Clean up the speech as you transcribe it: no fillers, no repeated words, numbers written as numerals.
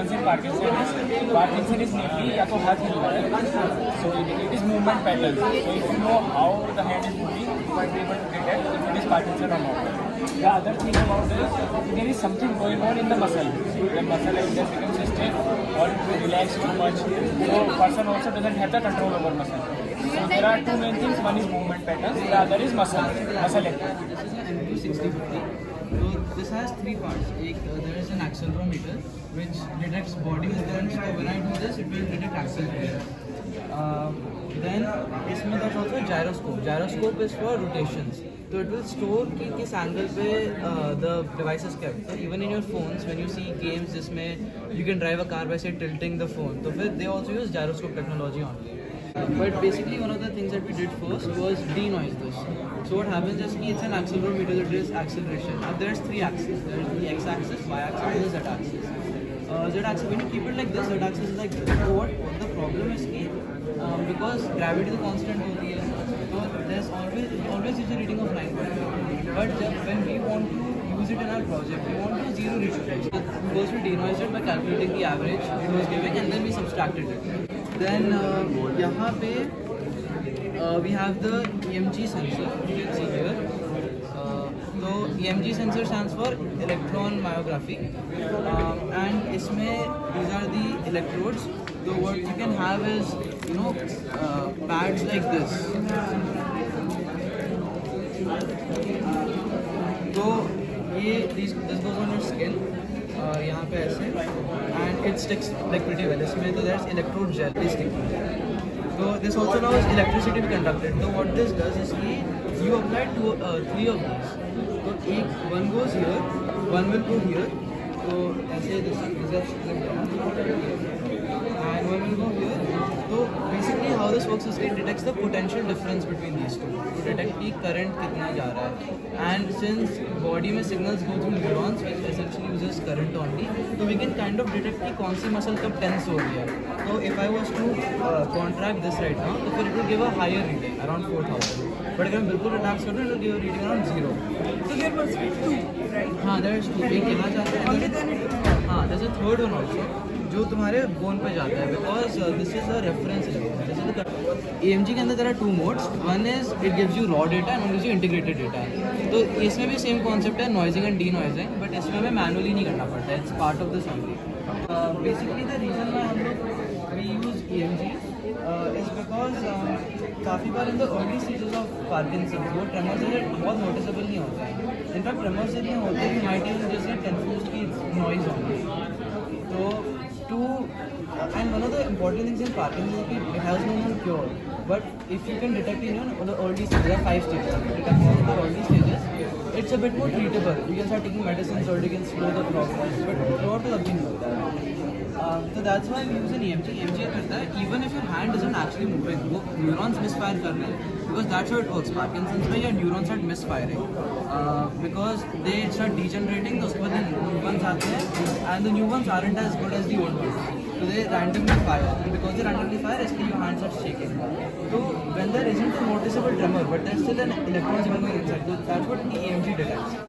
happens in Parkinson is mainly या तो हाथ हिल रहा है, so it is movement patterns. So if you know how the hand is moving, you might be able to detect if it is Parkinson or not. The other thing about this, there is something going on in the muscle. The muscle either becomes stiff or it will relax too much. So person also doesn't have the control over muscle. So there are two main things. One is movement patterns. The other is muscle activity. This is an MQ6050. So this has three parts. There is an accelerometer which detects body movements. So when I do this, it will detect acceleration. Then इसमें there's also a gyroscope. Gyroscope is for rotations. So it will store कि किस angle पे the device is kept. So even in your phones, when you see games जिसमें you can drive a car by say tilting the phone, तो फिर they also use gyroscope technology on it. But basically one of the things that we did first was denoise this. So what happens is कि it's an accelerometer that is acceleration. Now there's three axes. There's the x-axis, y-axis, and the z-axis. Z-axis, when you keep it like this, z-axis is like this. So what the problem is कि because gravity is constant होती है, so there's always is a reading of 9.5. But when we want to use it in our project, we want to zero reading. So first we denoised it by calculating the average it was giving, and then we subtracted it. Then यहाँ पे we have the EMG sensor. You can see here. So EMG sensor stands for electron myography, and इसमें these are the electrodes. So what you can have is pads like this. तो this goes on your skin. यहाँ पे ऐसे, and it sticks like pretty well. इसमें तो there's electrode gel is sticking. So this also now is electricity to be conducted. So what this does is कि you apply three of these. So one goes here, one will go here. So ऐसे this is and one will go here. So basically how this works is it detects the potential difference between these two to detect कि current कितना जा रहा है. And since body में signals go through neurons which essentially uses current only, so we can kind of detect कि कौन सी muscle कब tense हो रही है. So if I was to contract this right now, तो फिर it will give a higher reading around 4000. But अगर हम बिल्कुल relax कर रहे हैं, it will give a reading around 0. So there must be two, right? हाँ, there is two. एक यहाँ जाता है. Only then it. हाँ, there's a third one also जो तुम्हारे बोन पे जाता है because this is a reference level. This is the EMG के अंदर there are two modes. One is it gives you raw data and one gives you integrated data. तो इसमें भी same concept है noising and denoising, but इसमें हमें manually नहीं करना पड़ता है. It's part of this only. Basically the reason why हम लोग we use EMG is because काफ़ी बार in the early stages of Parkinson's वो tremors है बहुत noticeable नहीं होता है. In fact tremors नहीं होते you might even just get confused कि it's noise only. So and one of the important things in Parkinson's is it has no known cure. But if you can detect it on the early stages, there are 5 stages. If you detect it in the early stages, it's a bit more treatable. You can start taking medicines or you can slow the progress. But throughout the nothing like that. So that's why we use an EMG. EMG करता है even if your hand isn't actually moving, वो neurons misfire कर रहे हैं. Because that's how it works. Parkinson's में your neurons start misfiring. Because they start degenerating, तो उसके बाद new ones आते हैं, and the new ones aren't as good as the old ones. So they randomly fire, and because they randomly fire, your hands are shaking. So when there isn't a noticeable tremor, but there's still an electron signal going inside, so that's what the EMG detects.